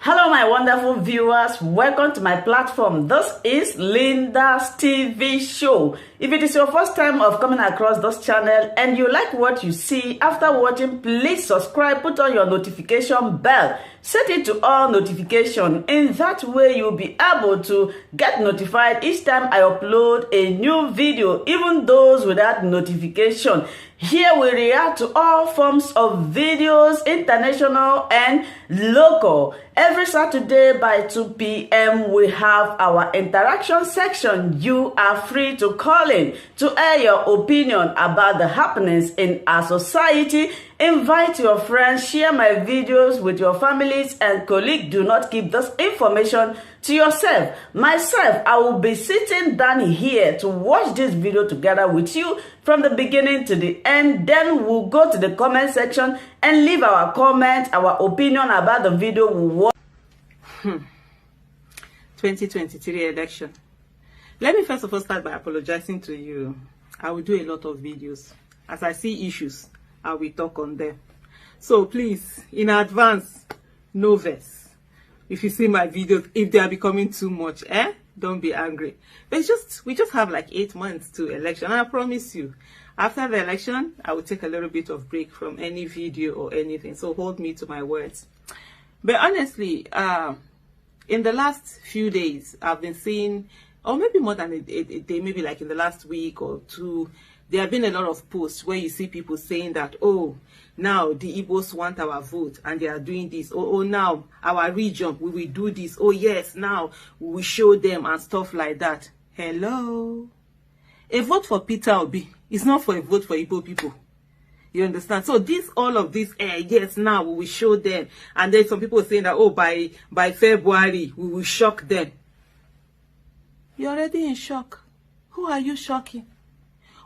Hello my wonderful viewers, welcome to my platform. This is Linda's TV show. If it is your first time of coming across this channel and you like what you see after watching, please subscribe, put on your notification bell, set it to all notification. In that way you'll be able to get notified each time I upload a new video, even those without notification. Here we react to all forms of videos, international and local. Every Saturday by 2 p.m. we have our interaction section. You are free to call in to air your opinion about the happenings in our society. Invite your friends, share my videos with your families and colleagues. Do not keep this information to yourself. Myself, I will be sitting down here to watch this video together with you from the beginning to the end. Then we'll go to the comment section and leave our comment, our opinion about the video we watch. 2023 election. Let me first of all start by apologizing to you. I will do a lot of videos. As I see issues, I will talk on them. So please, in advance, no vex. If you see my videos, if they are becoming too much, don't be angry. But we just have like 8 months to election. And I promise you, after the election, I will take a little bit of break from any video or anything. So hold me to my words. But honestly, in the last few days, I've been seeing, or maybe more than a day, maybe like in the last week or two, there have been a lot of posts where you see people saying that, oh, now the Igbos want our vote and they are doing this. Oh, now our region, we will do this. Oh, yes, now we will show them and stuff like that. Hello? A vote for Peter Obi is not for a vote for Igbo people. You understand? So all of this, yes, now we will show them. And then some people saying that, oh, by February, we will shock them. You're already in shock. Who are you shocking?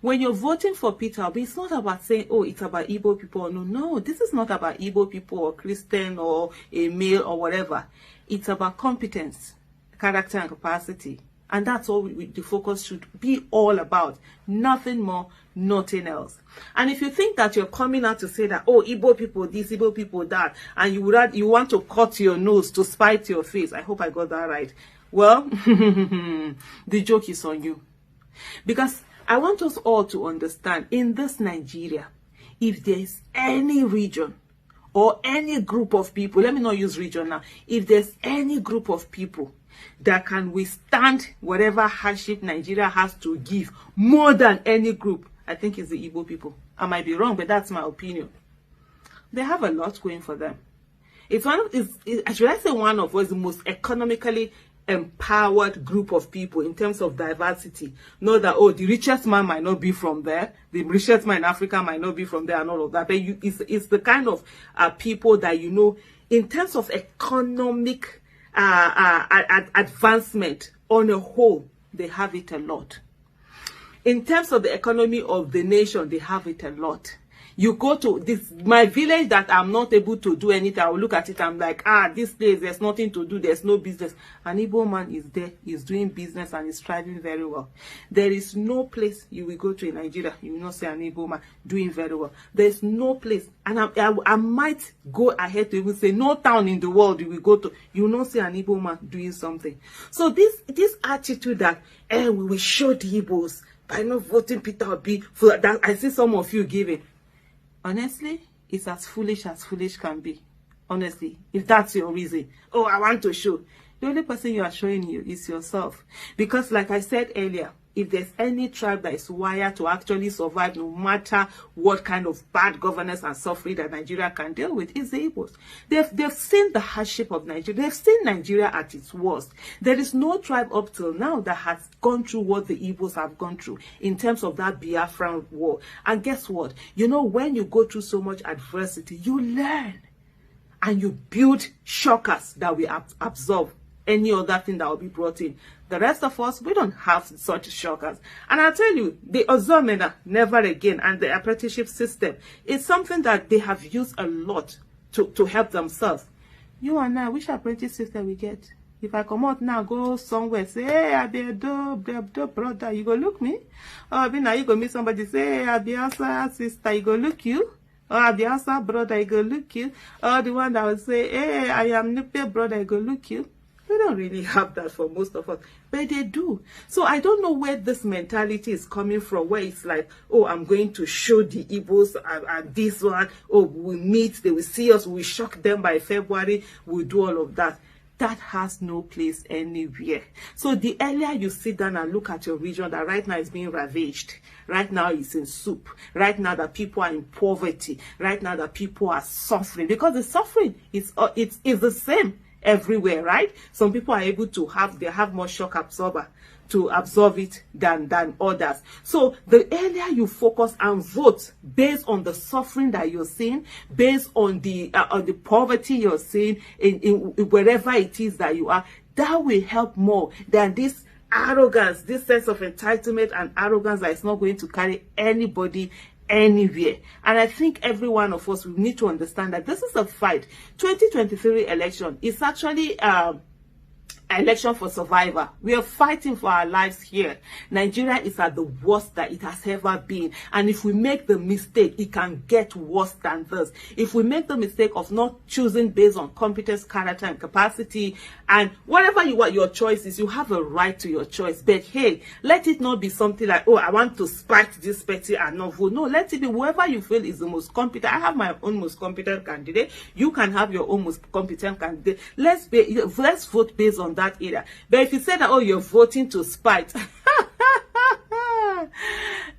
When you're voting for Peter Obi, it's not about saying, oh, it's about Igbo people. No, this is not about Igbo people or Christian or a male or whatever. It's about competence, character and capacity. And that's all the focus should be all about. Nothing more, nothing else. And if you think that you're coming out to say that, oh, Igbo people this, Igbo people that, and you want to cut your nose to spite your face, I hope I got that right. Well, the joke is on you. Because I want us all to understand, in this Nigeria, if there's any region or any group of people, let me not use region now, if there's any group of people that can withstand whatever hardship Nigeria has to give more than any group, I think it's the Igbo people. I might be wrong, but that's my opinion. They have a lot going for them. It's should I say one of the most economically empowered group of people in terms of diversity. Know that, oh, the richest man might not be from there, the richest man in Africa might not be from there and all of that, but it's the kind of people that, you know, in terms of economic advancement on a whole, they have it a lot. In terms of the economy of the nation, they have it a lot. You go to my village that I'm not able to do anything, I will look at it, I'm like, this place, there's nothing to do, there's no business. An Igbo man is there, he's doing business and he's thriving very well. There is no place you will go to in Nigeria, you will not see an Igbo man doing very well. There's no place, and I might go ahead to even say, no town in the world you will go to, you will not see an Igbo man doing something. So this attitude that, we will show the Igbos by not voting Peter Obi, for that I see some of you giving. Honestly, it's as foolish can be. Honestly, if that's your reason. Oh, I want to show. The only person you are showing you is yourself. Because like I said earlier, if there's any tribe that is wired to actually survive no matter what kind of bad governance and suffering that Nigeria can deal with, it's the Igbos. They've seen the hardship of Nigeria. They've seen Nigeria at its worst. There is no tribe up till now that has gone through what the Igbos have gone through in terms of that Biafran war. And guess what? You know, when you go through so much adversity, you learn. And you build shockers that will absorb any other thing that will be brought in. The rest of us, we don't have such shockers. And I'll tell you, the Ozomena, never again, and the apprenticeship system is something that they have used a lot to help themselves. You and I, which apprentice system we get? If I come out now, go somewhere, say, hey, I be a dope brother, you go look me. Or now you go meet somebody, say, hey, I be a sister, you go look you. Or the Hausa brother, he go look you. Or the one that will say, hey, I am Nupe brother, he go look you. We don't really have that for most of us, but they do. So I don't know where this mentality is coming from, where it's like, oh, I'm going to show the Igbos and this one, oh, we'll meet, they will see us, we'll shock them by February, we'll do all of that. That has no place anywhere. So the earlier you sit down and look at your region that right now is being ravaged, right now it's in soup, right now that people are in poverty, right now that people are suffering, because the suffering is the same everywhere, right? Some people are able to have more shock absorber to absorb it than others. So the earlier you focus and vote based on the suffering that you're seeing, based on the poverty you're seeing in wherever it is that you are, that will help more than this arrogance, this sense of entitlement and arrogance that is not going to carry anybody anywhere. And I think every one of us, we need to understand that this is a fight. 2023 election is actually election for survivor. We are fighting for our lives here. Nigeria is at the worst that it has ever been, and if we make the mistake, it can get worse than this. If we make the mistake of not choosing based on competence, character, and capacity, and whatever you want, your choice is, you have a right to your choice. But hey, let it not be something like, oh, I want to spite this party and not vote. No, let it be whoever you feel is the most competent. I have my own most competent candidate. You can have your own most competent candidate. Let's vote based on that area. But if you say that, oh, you're voting to spite,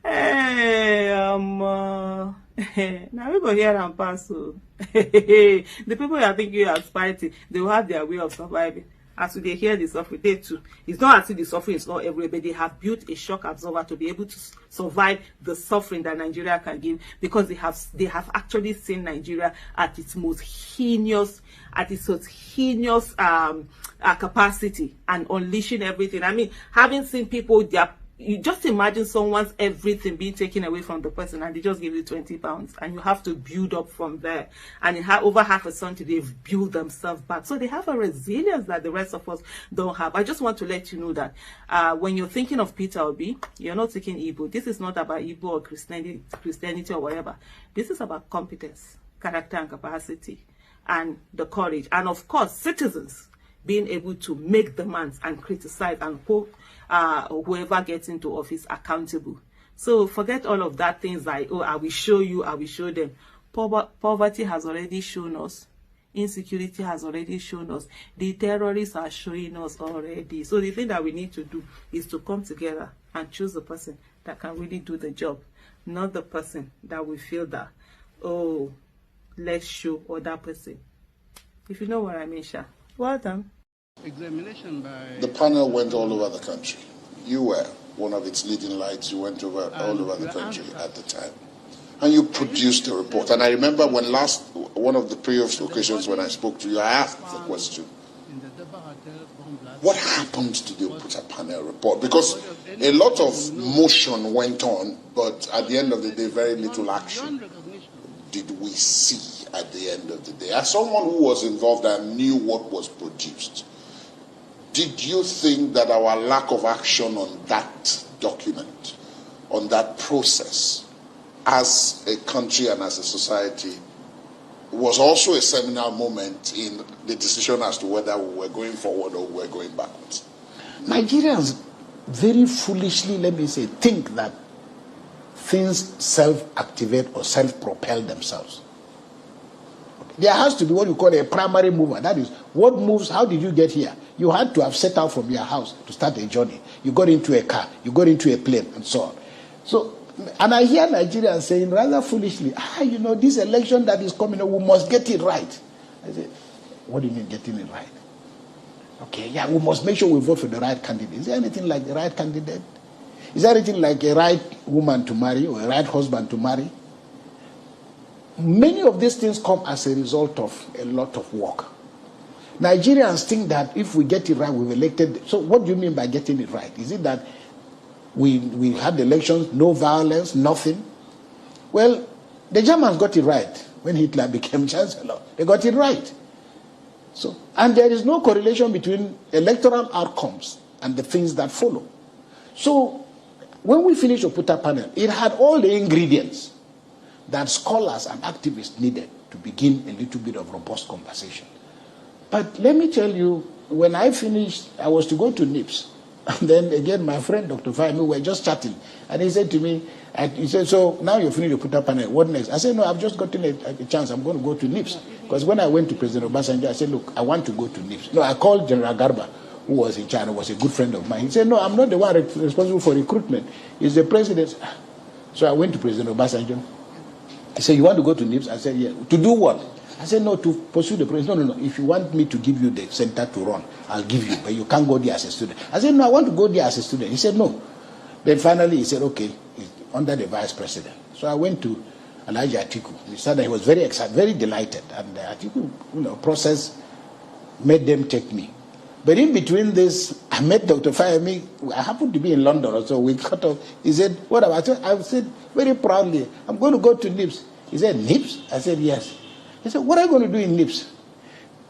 hey, now we go here and pass. So the people that think you are spiting, they will have their way of surviving. As they hear the suffering, they too. It's not as if the suffering is not everywhere, but they have built a shock absorber to be able to survive the suffering that Nigeria can give, because they have actually seen Nigeria at its most heinous, capacity and unleashing everything. I mean, having seen people, you just imagine someone's everything being taken away from the person, and they just give you 20 pounds, and you have to build up from there. And in over half a century, they've built themselves back. So they have a resilience that the rest of us don't have. I just want to let you know that when you're thinking of Peter Obi, you're not thinking Igbo. This is not about Igbo or Christianity or whatever. This is about competence, character, and capacity, and the courage, and of course, citizens being able to make demands and criticize and hold whoever gets into office accountable. So forget all of that things like, oh, I will show you, I will show them. Poverty has already shown us. Insecurity has already shown us. The terrorists are showing us already. So the thing that we need to do is to come together and choose the person that can really do the job, not the person that we feel that, oh, let's show other person. If you know what I mean, Sha. Well done. Examination by the panel went all over the country. You were one of its leading lights. You went all over the country at the time, and you produced a report. And I remember when one of the previous occasions when I spoke to you, I asked the question: what happened to the Oputa panel report? Because a lot of motion went on, but at the end of the day, very little action did we see at the end of the day. As someone who was involved and knew what was produced, did you think that our lack of action on that document, on that process, as a country and as a society, was also a seminal moment in the decision as to whether we were going forward or we were going backwards? Nigerians very foolishly, let me say, think that things self-activate or self-propel themselves. There has to be what you call a primary mover. That is, what moves, how did you get here? You had to have set out from your house to start a journey. You got into a car, you got into a plane, and so on. So, and I hear Nigerians saying rather foolishly, this election that is coming, we must get it right. I say, what do you mean getting it right? Okay, yeah, we must make sure we vote for the right candidate. Is there anything like the right candidate? Is there anything like a right woman to marry or a right husband to marry? Many of these things come as a result of a lot of work. Nigerians think that if we get it right, we've elected. So what do you mean by getting it right? Is it that we had elections, no violence, nothing? Well, the Germans got it right when Hitler became chancellor. They got it right. So, and there is no correlation between electoral outcomes and the things that follow. So when we finished Oputa panel, it had all the ingredients that scholars and activists needed to begin a little bit of robust conversation. But let me tell you, when I finished, I was to go to NIPS. And then again, my friend, Dr. Fahimi, we were just chatting. And he said to me, he said, so now you're finished your put up panel, what next? I said, no, I've just gotten a chance. I'm going to go to NIPS. Because when I went to President Obasanjo, I said, look, I want to go to NIPS. No, I called General Garba, who was in China, was a good friend of mine. He said, no, I'm not the one responsible for recruitment. It's the president. So I went to President Obasanjo. He said, you want to go to NIPS? I said, yeah. To do what? I said, no, to pursue the president. No. If you want me to give you the center to run, I'll give you. But you can't go there as a student. I said, no, I want to go there as a student. He said, no. Then finally he said, okay, under the vice president. So I went to Elijah Atiku. He said that he was very excited, very delighted. And the Atiku process made them take me. But in between this, I met Dr. Fahimi. I happened to be in London also. We cut off. He said, what about you? I said very proudly, I'm going to go to NIPS. He said, NIPS? I said, yes. He said, what are you going to do in NIPS?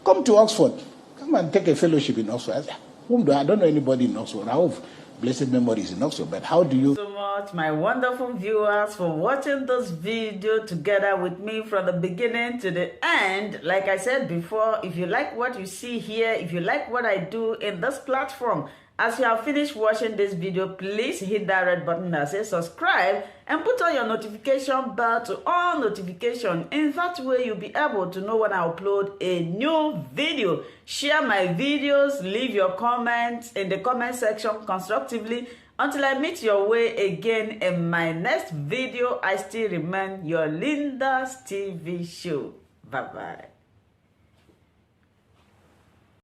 Come to Oxford. Come and take a fellowship in Oxford. I said, I don't know anybody in Oxford. I hope blessed memories in Oxford. But how do you... So much, my wonderful viewers, for watching this video together with me from the beginning to the end. Like I said before, if you like what you see here, if you like what I do in this platform, as you have finished watching this video, please hit that red button that says subscribe and put on your notification bell to all notification. In that way, you'll be able to know when I upload a new video. Share my videos, leave your comments in the comment section constructively. Until I meet your way again in my next video, I still remain your Linda's TV show. Bye-bye.